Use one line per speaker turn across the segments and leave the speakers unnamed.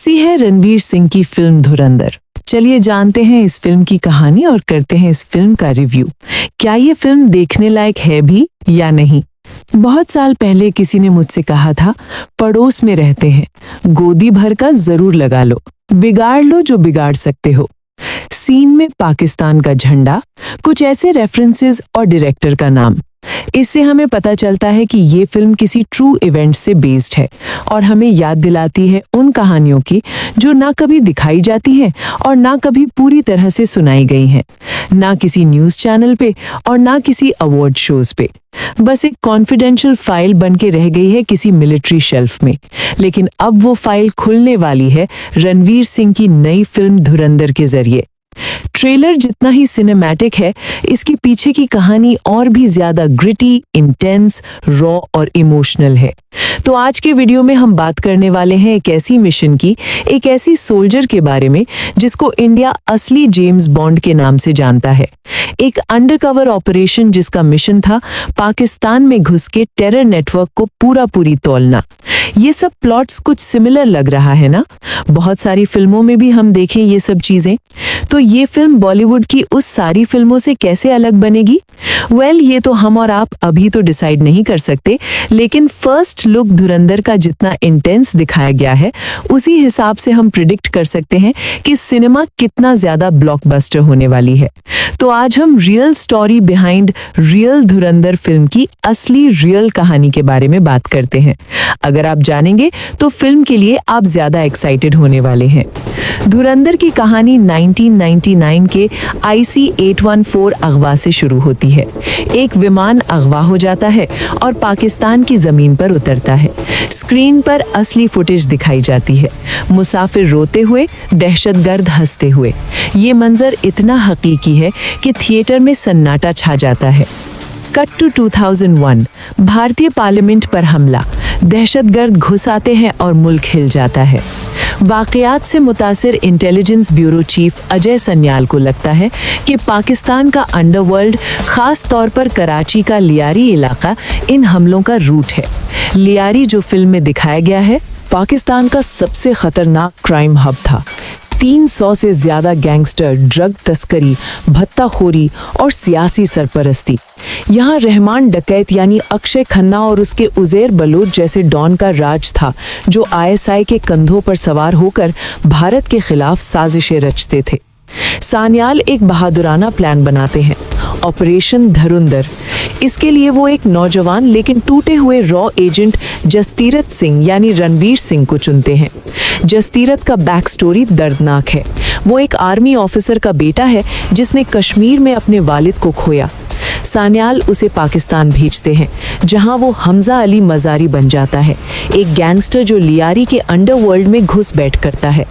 कैसी है रणवीर सिंह की फिल्म धुरंधर। चलिए जानते हैं इस फिल्म की कहानी और करते हैं इस फिल्म का रिव्यू। क्या ये फिल्म देखने लायक है भी या नहीं। बहुत साल पहले किसी ने मुझसे कहा था, पड़ोस में रहते हैं, गोदी भर का जरूर लगा लो, बिगाड़ लो जो बिगाड़ सकते हो। सीन में पाकिस्तान का झंडा, कुछ ऐसे रेफरेंसेस और डायरेक्टर का नाम। इससे हमें पता चलता है कि ये फिल्म किसी ट्रू इवेंट से बेस्ड है और हमें याद दिलाती है उन कहानियों की जो ना कभी दिखाई जाती हैं और ना कभी पूरी तरह से सुनाई गई हैं, ना किसी न्यूज़ चैनल पे और ना किसी अवार्ड शोज पे। बस एक कॉन्फिडेंशियल फाइल बन के रह गई है किसी मिलिट्री शेल्फ में। लेकिन अब वो फाइल खुलने वाली है रणवीर सिंह की नई फिल्म धुरंधर के जरिए। ट्रेलर जितना ही सिनेमैटिक है, इसके पीछे की कहानी और भी ज्यादा ग्रिटी, इंटेंस, रॉ और इमोशनल है। तो आज के वीडियो में हम बात करने वाले हैं एक ऐसी मिशन की, एक ऐसी सोल्जर के बारे में जिसको इंडिया असली जेम्स बॉन्ड के नाम से जानता है। एक अंडरकवर ऑपरेशन जिसका मिशन था पाकिस्तान में घुस के टेरर नेटवर्क को पूरी तोड़ना। ये सब प्लॉट्स कुछ सिमिलर लग रहा है ना। बहुत सारी फिल्मों में भी हम देखें ये सब चीजें। तो ये फिल्म बॉलीवुड की उस सारी फिल्मों से कैसे अलग बनेगी? ये तो हम और आप अभी तो डिसाइड नहीं कर सकते, लेकिन फर्स्ट लुक धुरंधर का जितना इंटेंस दिखाया गया है, उसी हिसाब से हम प्रिडिक्ट कर सकते हैं कि सिनेमा कितना ज्यादा ब्लॉकबस्टर होने वाली है। तो आज हम रियल स्टोरी बिहाइंड रियल धुरंधर फिल्म की असली रियल कहानी के बारे में बात करते हैं। अगर आप जानेंगे तो फिल्म के लिए आप ज्यादा एक्साइटेड होने वाले हैं। धुरंधर की कहानी 1999 के IC-814 अगवा से शुरू होती है। एक विमान अगवा हो जाता है और पाकिस्तान की जमीन पर उतरता है। स्क्रीन पर असली फुटेज दिखाई जाती है, मुसाफिर रोते हुए, दहशतगर्द हंसते हुए। ये मंजर इतना हकीकी है कि थिएटर में सन्नाटा छा जाता है। कट टू 2001, भारतीय पार्लियामेंट पर हमला, दहशतगर्द घुस आते हैं और मुल्क हिल जाता है। वाकयात से मुतासिर intelligence bureau chief Ajay Sanyal को लगता है कि पाकिस्तान का अंडरवर्ल्ड, खास तौर पर कराची का लियारी इलाका, इन हमलों का रूट है। लियारी जो फिल्म में दिखाया गया है, पाकिस्तान का सबसे खतरनाक क्राइम हब था। 300 से ज्यादा गैंगस्टर, ड्रग तस्करी, भत्ताखोरी और सियासी सरपरस्ती। यहाँ रहमान डकैत यानी अक्षय खन्ना और उसके उज़ैर बलोच जैसे डॉन का राज था, जो ISI के कंधों पर सवार होकर भारत के खिलाफ साजिशें रचते थे। सान्याल एक बहादुराना प्लान बनाते हैं, ऑपरेशन धुरंधर। इसके लिए वो एक नौजवान लेकिन टूटे हुए रॉ एजेंट जसतीरथ सिंह यानी रणवीर सिंह को चुनते हैं। जसतीरथ का बैक स्टोरी दर्दनाक है। वो एक आर्मी ऑफिसर का बेटा है जिसने कश्मीर में अपने वालिद को खोया। सान्याल उसे पाकिस्तान भेजते हैं, जहां वो हमजा अली मजारी बन जाता है, एक गैंगस्टर जो लियारी के अंडरवर्ल्ड में घुस बैठ करता है।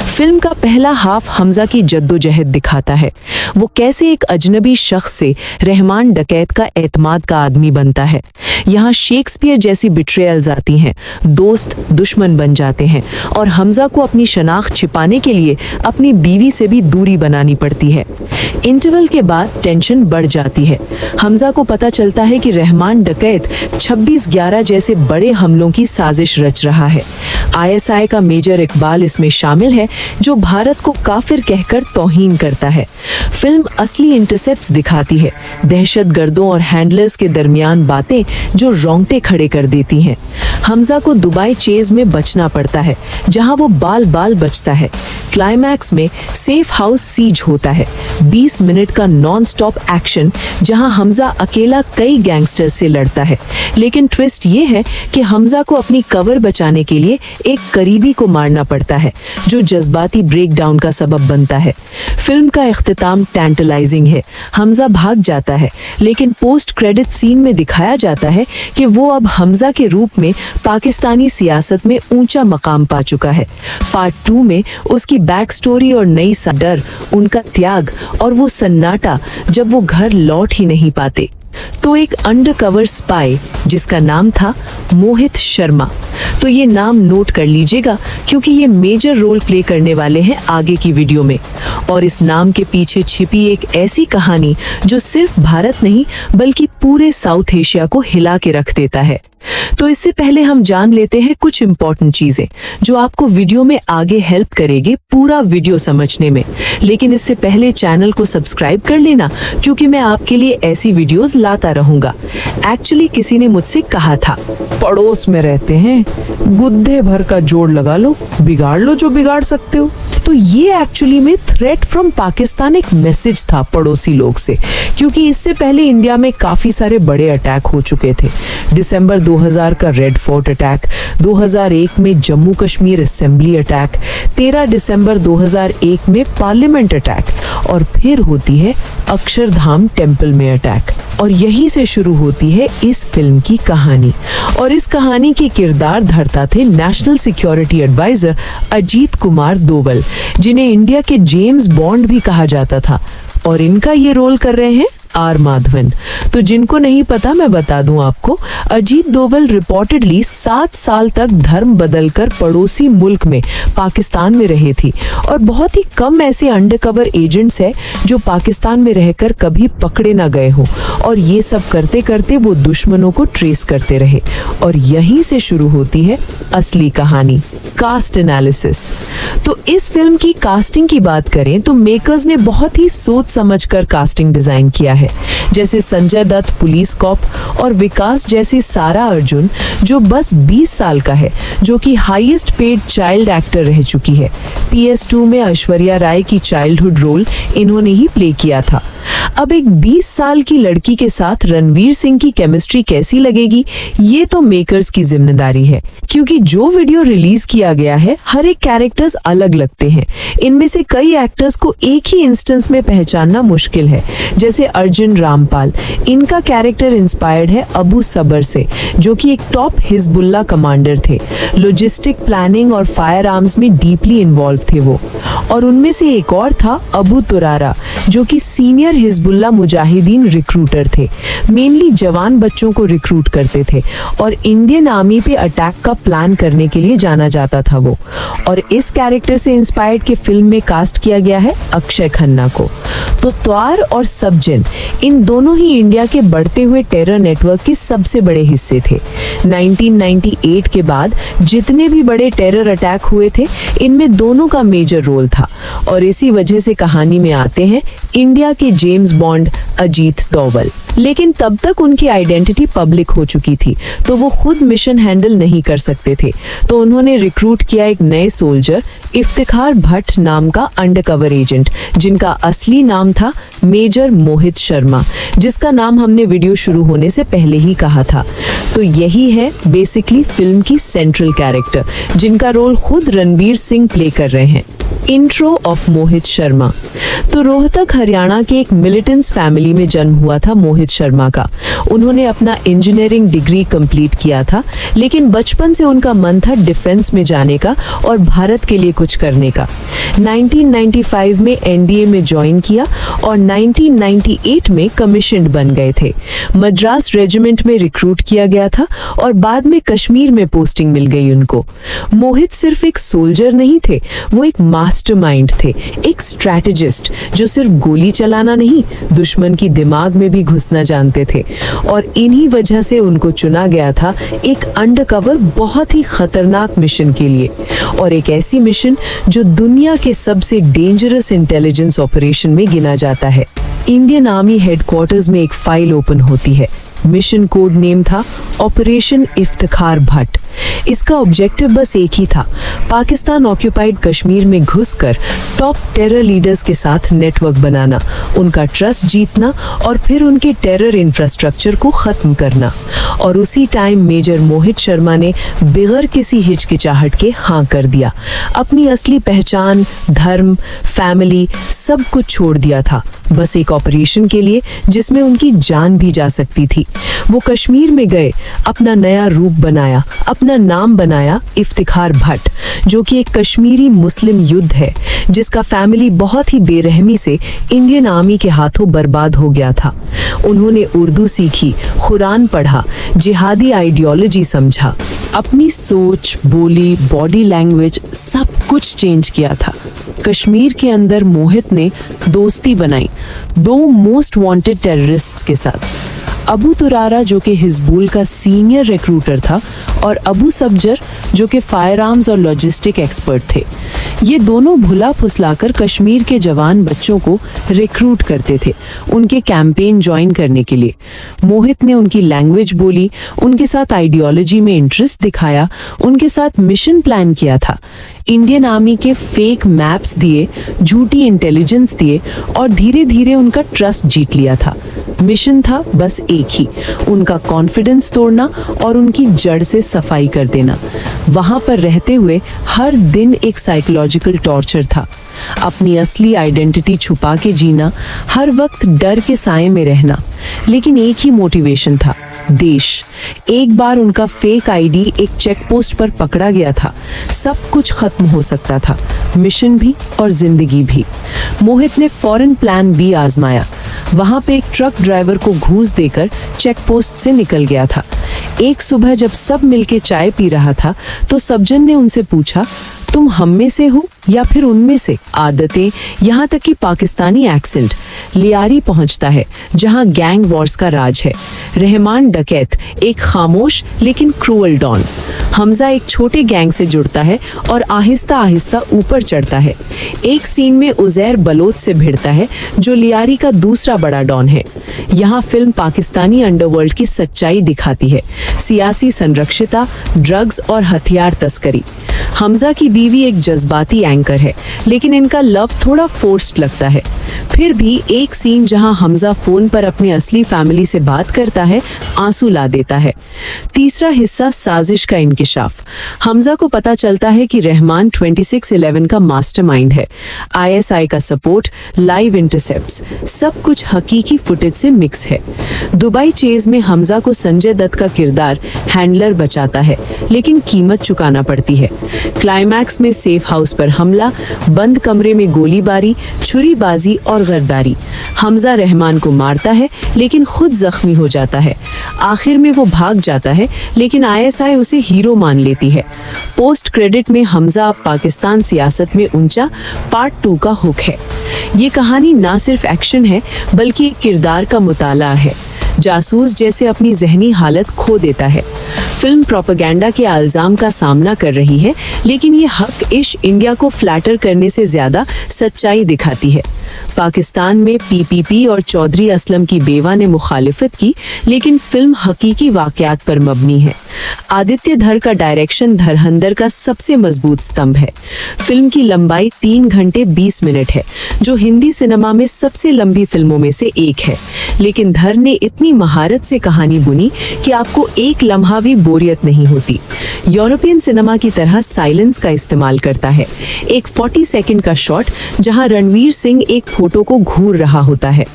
फिल्म का पहला हाफ हमजा की जद्दोजहद दिखाता है। वो कैसे एक अजनबी शख्स से रहमान डकैत का एतमाद का आदमी बनता है। यहाँ शेक्सपियर जैसी बिट्रेयल्स आती हैं, दोस्त दुश्मन बन जाते हैं और हमजा को अपनी शनाख्त छिपाने के लिए अपनी बीवी से भी दूरी बनानी पड़ती है। इंटरवल के बाद टेंशन बढ़ जाती है। हमजा को पता चलता है कि रहमान डकैत 26/11 जैसे बड़े हमलों की साजिश रच रहा है। ISI का मेजर इकबाल इसमें शामिल है, जो भारत को काफिर कहकर तौहीन करता है। फिल्म असली इंटरसेप्ट्स दिखाती है, दहशतगर्दों और हैंडलर्स के दरमियान बातें जो रोंगटे खड़े कर देती हैं। हमजा को दुबई चेज में बचना पड़ता है, जहां वो बाल बाल बचता है। क्लाइमैक्स में सेफ हाउस सीज होता है। 20 मिनट का नॉन स्टॉप एक्शन, जहां हमजा अकेला कई गैंगस्टर्स से लड़ता है। लेकिन ट्विस्ट ये है कि हमजा को अपनी कवर बचाने के लिए एक करीबी को मारना पड़ता है, जो जज्बाती ब्रेकडाउन का सबब बनता है। फिल्म का इख्तिताम टैंटलाइजिंग है। हमजा भाग जाता है, लेकिन पोस्ट क्रेडिट सीन में दिखाया जाता है कि वो अब हमजा के रूप में पाकिस्तानी सियासत में ऊंचा मकाम पा चुका है। पार्ट 2 में उसकी बैक स्टोरी और नई डर, उनका त्याग और वो सन्नाटा जब वो घर लौट ही नहीं पाते। तो एक अंडरकवर स्पाई जिसका नाम था मोहित शर्मा। तो ये नाम नोट कर लीजिएगा, क्योंकि ये मेजर रोल प्ले करने वाले हैं आगे की वीडियो में। और इस नाम के पीछे छिपी एक ऐसी कहानी जो सिर्फ भारत नहीं बल्कि पूरे साउथ एशिया को हिला के रख देता है। तो इससे पहले हम जान लेते हैं कुछ इंपॉर्टेंट चीजें जो आपको वीडियो में आगे हेल्प करेंगे पूरा वीडियो समझने में। लेकिन इससे पहले चैनल को सब्सक्राइब कर लेना, क्योंकि मैं आपके लिए ऐसी वीडियोस लाता रहूंगा। एक्चुअली किसी ने मुझसे कहा था,
पड़ोस में रहते हैं, गुद्दे भर का जोड़ लगा लो, बिगाड़ लो जो बिगाड़ सकते हो। तो ये एक्चुअली में थ्रेट फ्रॉम पाकिस्तान एक मैसेज था पड़ोसी लोग से, क्योंकि इससे पहले इंडिया में काफी सारे बड़े अटैक हो चुके थे। दिसंबर 2000 का रेड फोर्ट अटैक, 2001 में जम्मू कश्मीर असेंबली अटैक, 13 दिसंबर 2001 में पार्लियामेंट अटैक, और फिर होती है अक्षरधाम टेम्पल में अटैक। और यहीं से शुरू होती है इस फिल्म की कहानी। और इस कहानी के किरदार धरता थे national security advisor Ajit Kumar Doval, जिन्हें इंडिया के जेम्स बॉन्ड भी कहा जाता था। और इनका ये रोल कर रहे हैं आर माधवन। तो जिनको नहीं पता मैं बता दूं आपको, अजीत डोवल रिपोर्टेडली 7 साल तक धर्म बदलकर पड़ोसी मुल्क में पाकिस्तान में रहे थी। और बहुत ही कम ऐसे अंडरकवर एजेंट्स हैं जो पाकिस्तान में रहकर कभी पकड़े ना गए हों। और ये सब करते करते वो दुश्मनों को ट्रेस करते रहे। और यहीं से शुरू होती है असली कहानी, कास्ट एनालिसिस। तो इस फिल्म की कास्टिंग की बात करें तो मेकर्स ने बहुत ही सोच समझकर कास्टिंग डिजाइन किया है। जैसे संजय दत्त पुलिस कॉप और विकास जैसी सारा अर्जुन जो बस 20 साल का है, जो कि हाईएस्ट पेड चाइल्ड एक्टर रह चुकी है। PS2 में ऐश्वर्या राय की चाइल्डहुड रोल इन्होंने ही प्ले किया था। अब एक 20 साल की लड़की के साथ रणवीर सिंह की केमिस्ट्री कैसी लगेगी, ये तो मेकर्स की जिम्मेदारी है, क्योंकि जो वीडियो रिलीज किया गया है हर एक कैरेक्टर्स अलग लगते हैं। इनमें से कई एक्टर्स को एक ही इंस्टेंस में पहचानना मुश्किल है, जैसे अर्जुन रामपाल। इनका कैरेक्टर इंस्पायर्ड है अबू सबर से, जो कि एक टॉप हिजबुल्ला कमांडर थे। लॉजिस्टिक प्लानिंग और फायर आर्म्स में डीपली इन्वॉल्व थे वो। और उनमें से एक और था अबू तुरारा, जो कि सीनियर हिजबुल्ला मुजाहिदीन रिक्रूटर थे। मेनली जवान बच्चों को रिक्रूट करते थे और इंडियन आर्मी पे अटैक का प्लान करने के लिए जाना जाता था वो। और इस कैरेक्टर से इंस्पायर्ड के फिल्म में कास्ट किया गया है अक्षय खन्ना को। तो त्वार और सबजन इन दोनों ही इंडिया के बढ़ते हुए टेरर नेटवर्क के सबसे बड़े हिस्से थे। 1998 के बाद जितने भी बड़े टेरर अटैक हुए थे, इनमें दोनों का मेजर रोल था। और इसी वजह से कहानी में आते हैं इंडिया के जेम्स बॉन्ड अजीत डोवल। लेकिन तब तक उनकी आइडेंटिटी पब्लिक हो चुकी थी, तो वो खुद मिशन हैंडल नहीं कर सकते थे। तो उन्होंने रिक्रूट किया एक नए सोल्जर, इफ्तिखार भट्ट नाम का अंडरकवर एजेंट, जिनका असली नाम था मेजर मोहित शर्मा, जिसका नाम हमने वीडियो शुरू होने से पहले ही कहा था। तो यही है बेसिकली फिल्म की सेंट्रल कैरेक्टर, जिनका रोल खुद रणवीर सिंह प्ले कर रहे हैं। Intro of Mohit Sharma. तो रोहतक हरियाणा के एक मिलिटेंट्स फैमिली में जन्म हुआ था मोहित शर्मा का। उन्होंने अपना इंजीनियरिंग डिग्री कंप्लीट किया था, लेकिन बचपन से उनका मन था डिफेंस में जाने का और भारत के लिए कुछ करने का। 1995 में NDA में ज्वाइन किया और 1998 में कमीशन्ड बन गए थे। मद्रास रेजिमेंट में रिक्रूट किया गया था और बाद में कश्मीर में पोस्टिंग मिल गई उनको। मोहित सिर्फ एक सोल्जर नहीं थे, वो एक मास्टरमाइंड थे, एक स्ट्रैटेजिस्ट जो सिर्फ गोली चलाना नहीं, दुश्मन की दिमाग में भी घुसना जानते थे। और इन्हीं वजह से उनको चुना गया था एक अंडरकवर बहुत ही खतरनाक मिशन के लिए, और एक ऐसी मिशन जो दुनिया के सबसे डेंजरस इंटेलिजेंस ऑपरेशन में गिना जाता है। इंडियन आर्मी हेडक्वार्टर्स में एक फाइल ओपन होती है। मिशन कोड नेम था ऑपरेशन इफ्तिखार भट्ट। इसका ऑब्जेक्टिव बस एक ही था, पाकिस्तान ऑक्यूपाइड कश्मीर में घुसकर टॉप टेरर लीडर्स के साथ नेटवर्क बनाना, उनका ट्रस्ट जीतना और फिर उनके टेरर इंफ्रास्ट्रक्चर को खत्म करना। और उसी टाइम मेजर मोहित शर्मा ने बगैर किसी हिचकिचाहट के हाँ कर दिया। अपनी असली पहचान, धर्म, फैमिली सब कुछ छोड़ दिया था, बस एक ऑपरेशन के लिए जिसमें उनकी जान भी जा सकती थी। वो कश्मीर में गए, अपना नया रूप बनाया, अपना नाम बनाया इफ्तिखार भट्ट, जो कि एक कश्मीरी मुस्लिम युद्ध है जिसका फैमिली बहुत ही बेरहमी से इंडियन आर्मी के हाथों बर्बाद हो गया था। उन्होंने उर्दू सीखी, कुरान पढ़ा, जिहादी आइडियोलॉजी समझा,
अपनी सोच, बोली, बॉडी लैंग्वेज सब कुछ चेंज किया था। कश्मीर के अंदर मोहित ने दोस्ती बनाई 2 मोस्ट वांटेड टेररिस्ट्स के साथ, अबू तुरारा जो कि हिजबुल का सीनियर रिक्रूटर था और अबू सब्जर जो कि फायर आर्म्स और लॉजिस्टिक एक्सपर्ट थे। ये दोनों भुला फुसलाकर कश्मीर के जवान बच्चों को रिक्रूट करते थे उनके कैंपेन ज्वाइन करने के लिए। मोहित ने उनकी लैंग्वेज बोली, उनके साथ आइडियोलॉजी में इंटरेस्ट दिखाया, उनके साथ मिशन प्लान किया था, इंडियन आर्मी के फेक मैप्स दिए, झूठी इंटेलिजेंस दिए और धीरे धीरे उनका ट्रस्ट जीत लिया था। मिशन था बस एक ही, उनका कॉन्फिडेंस तोड़ना और उनकी जड़ से सफाई कर देना। वहां पर रहते हुए हर दिन एक साइकोलॉजिकल टॉर्चर था, अपनी असली आइडेंटिटी छुपा के जीना, हर वक्त डर के साए में रहना, लेकिन एक ही मोटिवेशन था, देश। एक बार उनका फेक आईडी एक चेक पोस्ट पर पकड़ा गया था, सब कुछ खत्म हो सकता था, मिशन भी और जिंदगी भी। मोहित ने फौरन प्लान बी आजमाया, वहां पे एक ट्रक ड्राइवर को घूस देकर चेक पोस्ट से निकल गया था। एक सुबह जब सब मिलके चाय पी रहा था तो सज्जन ने उनसे पूछा, तुम हम में से हो या फिर उनमें से? आदतें, यहाँ तक कि पाकिस्तानी एक्सेंट, लियारी पहुंचता है जहां गैंग वॉर्स का राज है। रहमान डकैत, एक खामोश लेकिन क्रूअल डॉन। हमजा एक छोटे गैंग से जुड़ता है और आहिस्ता आहिस्ता ऊपर चढ़ता है। एक सीन में उजैर बलोच से भिड़ता है जो लियारी का दूसरा बड़ा डॉन है। यहाँ फिल्म पाकिस्तानी अंडरवर्ल्ड की सच्चाई दिखाती है, सियासी संरक्षिता, ड्रग्स और हथियार तस्करी। हमजा की बीवी एक जज्बाती एंकर है, लेकिन इनका लव थोड़ा फोर्स्ड लगता है। फिर भी एक सीन जहां हमजा फोन पर अपनी असली फैमिली से बात करता है, आंसू ला देता है। तीसरा हिस्सा साजिश का इंकिशाफ। हमजा को पता चलता है कि रहमान 2611 का मास्टरमाइंड है। आईएसआई का सपोर्ट, लाइव इंटरसेप्ट्स, सब कुछ हकीकी फुटेज से मिक्स है। दुबई चेज में हमजा को संजय दत्त का किरदार हैंडलर बचाता है, लेकिन कीमत चुकाना पड़ती है। क्लाइमैक्स में सेफ हाउस पर हमला, बंद कमरे में गोलीबारी, छुरीबाजी और गद्दारी। हमजा रहमान को मारता है लेकिन खुद जख्मी हो जाता है। आखिर में वो भाग जाता है, लेकिन आईएसआई उसे हीरो मान लेती है। पोस्ट क्रेडिट में हमजा अब पाकिस्तान सियासत में ऊंचा पार्ट 2 का हुक है। ये कहानी ना सिर्फ एक्शन है बल्कि एक किरदार का मुताला है, जासूस जैसे अपनी जहनी हालत खो देता है। फिल्म प्रोपेगेंडा के इल्जाम का सामना कर रही है, लेकिन ये हक इश्क इंडिया को फ्लैटर करने से ज्यादा सच्चाई दिखाती है। पाकिस्तान में पीपीपी और चौधरी असलम की बेवा ने मुखालिफत की, लेकिन फिल्म हकीकी वाकयात पर मबनी है। आदित्य धर का डायरेक्शन धरहंदर का सबसे मजबूत स्तंभ है। फिल्म की लंबाई 3 घंटे 20 मिनट है, जो हिंदी सिनेमा में सबसे लंबी फिल्मों में से एक है। लेकिन धर ने इतनी महारत से कहानी बुनी कि आपको एक लम्हा भी बोरियत नहीं होती। यूरोपियन सिनेमा की तरह साइलेंस का इस्तेमाल करता है। एक 40 सेकंड का शॉट जहां रणवीर सिंह एक फोटो को घूर रहा होता है।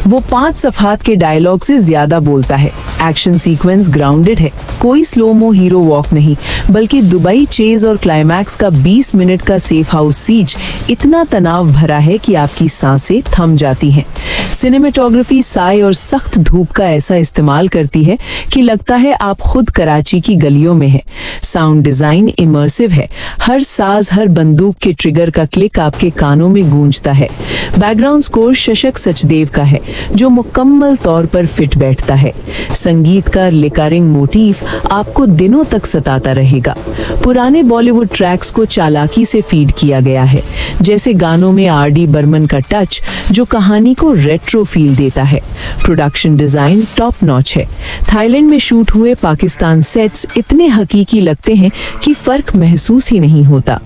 वो 5 सफात के डायलॉग से ज्यादा बोलता है। एक्शन सीक्वेंस ग्राउंडेड है, कोई स्लोमो हीरो वॉक नहीं, बल्कि दुबई चेज और क्लाइमैक्स का 20 मिनट का सेफ हाउस सीज इतना तनाव भरा है कि आपकी सांसें थम जाती हैं। सिनेमेटोग्राफी साए और सख्त धूप का ऐसा इस्तेमाल करती है कि लगता है आप खुद कराची की गलियों में हैं। साउंड डिजाइन इमर्सिव है, हर साज, हर बंदूक के ट्रिगर का क्लिक आपके कानों में गूंजता है। बैकग्राउंड स्कोर शशक सचदेव का है, जो मुकम्मल तौर पर फिट बैठता है। संगीत का रिकरिंग मोटिव आपको दिनों तक सताता रहेगा। पुराने बॉलीवुड ट्रैक्स को चालाकी से फीड किया गया है, जैसे गानों में आर.डी. बर्मन का टच, जो कहानी को रेट्रो फील देता है। प्रोडक्शन डिजाइन टॉप नॉच है। थाईलैंड में शूट हुए पाकिस्तान सेट्स इतने हकीकी लगते हैं कि फर्क महसूस ही नहीं होता।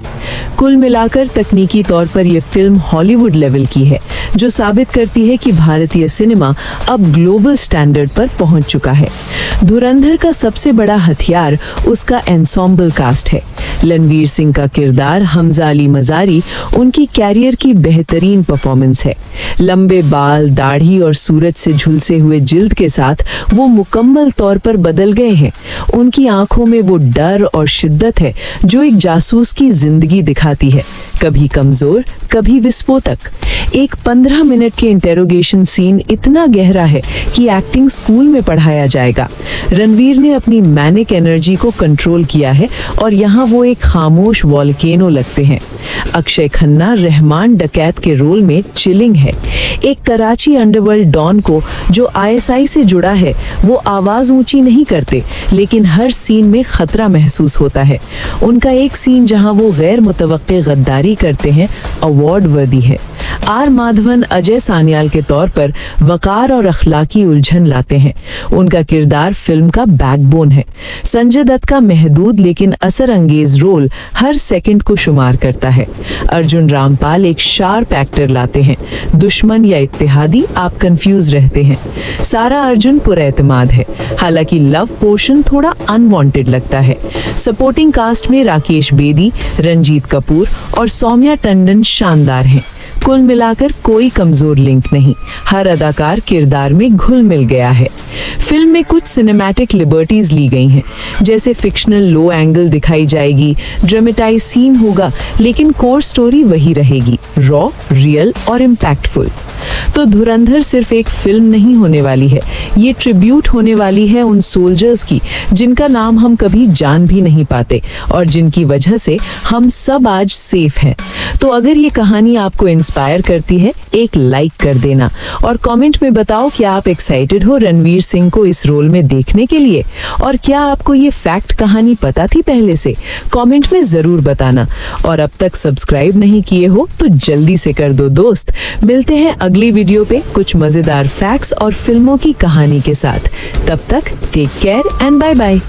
कुल मिलाकर तकनीकी तौर पर यह फिल्म हॉलीवुड लेवल की है, जो साबित करती है कि भारतीय सिनेमा अब ग्लोबल स्टैंडर्ड पर पहुंच चुका है। धुरंधर का सबसे बड़ा हथियार उसका एंसॉम्बल कास्ट है। रणवीर सिंह का किरदार हमजा अली मजारी उनकी कैरियर की बेहतरीन परफॉर्मेंस है। लंबे बाल, बाल, दाढ़ी और सूरज से झुलसे हुए जिल्द के साथ वो मुकम्मल तौर पर बदल गए हैं। उनकी आंखों में वो डर और शिद्दत है जो एक जासूस की जिंदगी दिखाती है, कभी कमजोर, कभी विस्फोटक। एक 15 मिनट के इंटेरोगेशन सीन इतना गहरा है कि एक्टिंग स्कूल में पढ़ाया जाएगा। रणवीर ने अपनी मैनिक एनर्जी को कंट्रोल किया है और यहाँ वो एक खामोश वॉल्केनो लगते हैं। अक्षय खन्ना रहमान डकैत के रोल में चिलिंग है। एक कराची अंडरवर्ल्ड डॉन को जो आईएसआई से जुड़ा है, वो आवाज ऊंची नहीं करते, लेकिन हर सीन में खतरा महसूस होता है। उनका एक सीन जहां वो गैर मुतवक्के गद्दारी करते हैं, अवार्ड वर्दी है। आर माधवन अजय सान्याल के तौर पर वकार और अखलाकी उलझन लाते हैं। उनका किरदार फिल्म का बैकबोन है। संजय दत्त का महदूद लेकिन असर अंगेज रोल हर सेकंड को शुमार करता है। अर्जुन रामपाल एक शार्प एक्टर लाते हैं। दुश्मन या इत्तेहादी, आप कंफ्यूज रहते हैं। सारा अर्जुन पुरएतमाद है, हालांकि लव पोर्शन थोड़ा अनवांटेड लगता है। सपोर्टिंग कास्ट में राकेश बेदी, रंजीत कपूर और सौम्या टंडन शानदार हैं। कुल मिलाकर कोई कमजोर लिंक नहीं, हर अदाकार किरदार में घुल मिल गया है। फिल्म में कुछ सिनेमैटिक लिबर्टीज ली गई हैं, जैसे फिक्शनल लो एंगल दिखाई जाएगी, ड्रामेटाइज सीन होगा, लेकिन कोर स्टोरी वही रहेगी, रॉ, रियल और इम्पैक्टफुल। तो धुरंधर सिर्फ एक फिल्म नहीं होने वाली है, ये ट्रिब्यूट होने वाली है उन सोल्जर्स की जिनका नाम हम कभी जान भी नहीं पाते और जिनकी वजह से हम सब आज सेफ हैं। तो अगर ये कहानी आपको इंस्पायर करती है, एक लाइक कर देना और कमेंट में बताओ क्या आप एक्साइटेड हो रणवीर सिंह को इस रोल में देखने के लिए, और क्या आपको ये फैक्ट कहानी पता थी पहले से, कमेंट में जरूर बताना। और अब तक सब्सक्राइब नहीं किए हो तो जल्दी से कर दो दोस्त। मिलते हैं अगली वीडियो पे कुछ मजेदार फैक्ट्स और फिल्मों की कहानी के साथ। तब तक take care and bye bye.